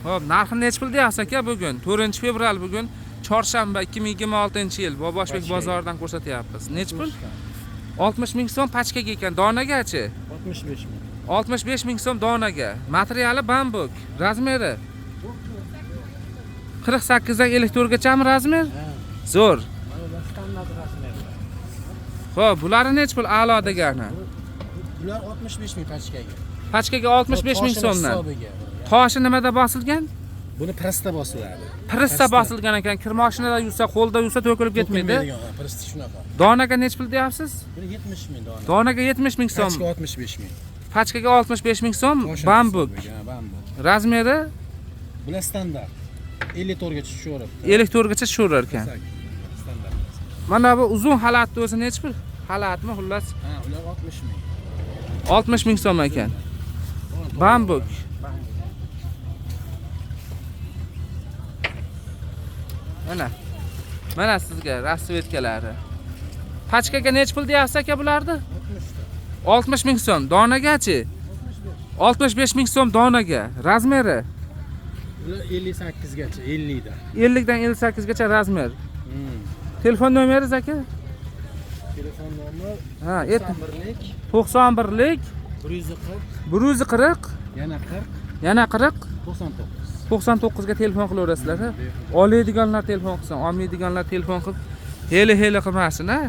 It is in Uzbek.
Xo'p, narxi nech pul deyapsiz aka bugun? 4-fevral bugun, chorshanba 2026-yil Boboshbek bozoridan ko'rsatyapmiz. Nech pul? 60 ming so'm pachkaga ekan, donagachi? 65 ming. 65 ming so'm donaga. Materiali bambuk. Razmeri 48 dan 54 gachami razmer? Zo'r. Standart rasmlar. Xo'p, bularni nech pul a'lo degani? Bular 65 ming pachkaga. Pachkaga 65 ming so'mdan. Hisobiga. Toshi nimada bosilgan? Buni pressda bosiladi. Pressda bosilgan ekan. Kir mashinada yursa, qo'lda yursa to'kilib ketmaydi. Press shunaqa. Donaga nech pul deyapsiz? Buni 70 ming dona. Donaga 70 ming so'm. Pachka 65 ming. Pachkaga 65 ming so'm, bambuk. Bambuk. Razmeri Bular standart. 54 gacha tushaveradi. 54 gacha tushaverar ekan. Standart. Mana bu uzun xalatni o'zi nech pul? Xalatmi, xullas? Ha, ular 60 ming. 60 ming so'm ekan. Bambuk. Mana sizga rasvetkalari. Pachkaga nech pul deyapsiz aka bularni? 60 ming so'm. Donagachi? 65 ming so'm donaga. Razmeri Ular 58 gacha, 50 dan. 50 dan 58 gacha razmer. Telefon nomeringiz aka? Telefon nomeri Ha, 91lik 91lik 140 140 yana 40 yana 40 99. 99 ga telefon qilaverasizlar. Oladiganlar telefon qilsin, olmaydiganlar telefon qilib heli qilmasin, ha?